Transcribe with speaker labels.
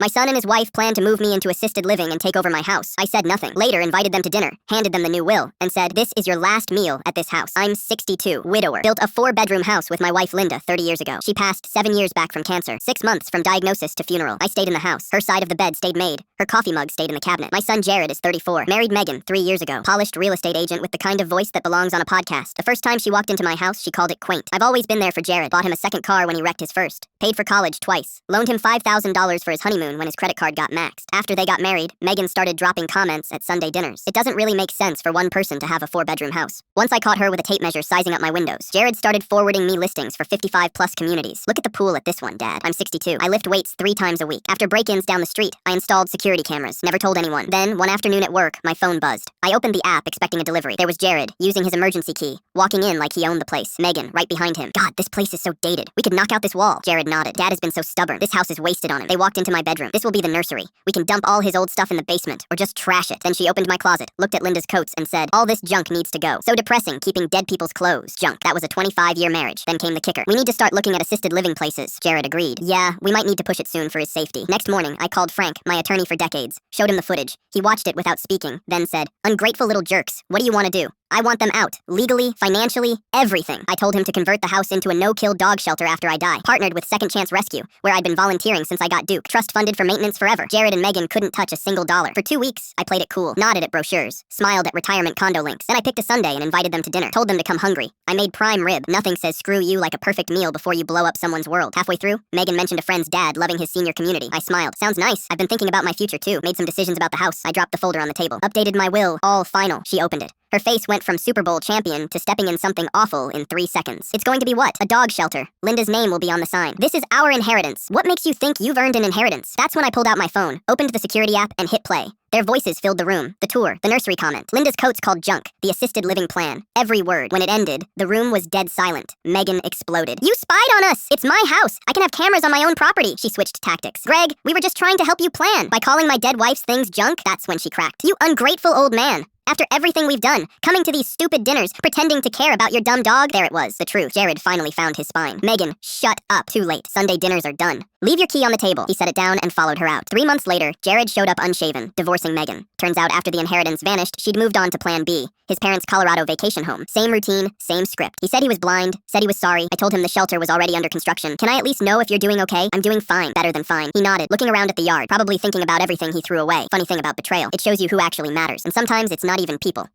Speaker 1: My son and his wife plan to move me into assisted living and take over my house. I said nothing. Later, invited them to dinner, handed them the new will, and said, "This is your last meal at this house. I'm 62, widower. Built a 4-bedroom house with my wife Linda 30 years ago. She passed 7 years back from cancer, 6 months from diagnosis to funeral. I stayed in the house. Her side of the bed stayed made. Her coffee mug stayed in the cabinet. My son Jared is 34. Married Megan 3 years ago. Polished real estate agent with the kind of voice that belongs on a podcast. The first time she walked into my house, she called it quaint. I've always been there for Jared. Bought him a second car when he wrecked his first. Paid for college twice. Loaned him $5,000 for his honeymoon when his credit card got maxed. After they got married, Megan started dropping comments at Sunday dinners. It doesn't really make sense for one person to have a 4-bedroom house. Once I caught her with a tape measure sizing up my windows. Jared started forwarding me listings for 55+ communities. Look at the pool at this one, Dad. I'm 62. I lift weights 3 times a week. After break-ins down the street, I installed security cameras. Never told anyone. Then, one afternoon at work, my phone buzzed. I opened the app expecting a delivery. There was Jared, using his emergency key, walking in like he owned the place. Megan, right behind him. God, this place is so dated. We could knock out this wall. Jared nodded. Dad has been so stubborn. This house is wasted on him. They walked into my bedroom. This will be the nursery. We can dump all his old stuff in the basement, or just trash it. Then she opened my closet, looked at Linda's coats, and said, "All this junk needs to go. So depressing, keeping dead people's clothes. Junk." That was a 25-year marriage. Then came the kicker. "We need to start looking at assisted living places." Jared agreed. "Yeah, we might need to push it soon for his safety." Next morning, I called Frank, my attorney for decades, showed him the footage. He watched it without speaking, then said, "Ungrateful little jerks. What do you want to do?" "I want them out. Legally, financially, everything." I told him to convert the house into a no-kill dog shelter after I die. Partnered with Second Chance Rescue, where I'd been volunteering since I got Duke. Trust funded for maintenance forever. Jared and Megan couldn't touch a single dollar. For 2 weeks, I played it cool. Nodded at brochures. Smiled at retirement condo links. Then I picked a Sunday and invited them to dinner. Told them to come hungry. I made prime rib. Nothing says screw you like a perfect meal before you blow up someone's world. Halfway through, Megan mentioned a friend's dad loving his senior community. I smiled. "Sounds nice. I've been thinking about my future too." Made some decisions about the house. I dropped the folder on the table. Updated my will. All final. She opened it. Her face went from Super Bowl champion to stepping in something awful in 3 seconds. "It's going to be what? A dog shelter. Linda's name will be on the sign. This is our inheritance. What makes you think you've earned an inheritance?" That's when I pulled out my phone, opened the security app, and hit play. Their voices filled the room. The tour, the nursery comment, Linda's coats called junk, the assisted living plan. Every word. When it ended, the room was dead silent. Megan exploded. "You spied on us! It's my house! I can have cameras on my own property!" She switched tactics. "Greg, we were just trying to help you plan. By calling my dead wife's things junk?" That's when she cracked. "You ungrateful old man. After everything we've done, coming to these stupid dinners, pretending to care about your dumb dog." There it was, the truth. Jared finally found his spine. "Megan, shut up. Too late. Sunday dinners are done. Leave your key on the table." He set it down and followed her out. 3 months later, Jared showed up unshaven, divorcing Megan. Turns out after the inheritance vanished, she'd moved on to Plan B, his parents' Colorado vacation home. Same routine, same script. He said he was blind, said he was sorry. I told him the shelter was already under construction. "Can I at least know if you're doing okay?" "I'm doing fine. Better than fine." He nodded, looking around at the yard, probably thinking about everything he threw away. Funny thing about betrayal, it shows you who actually matters, and sometimes it's not even people.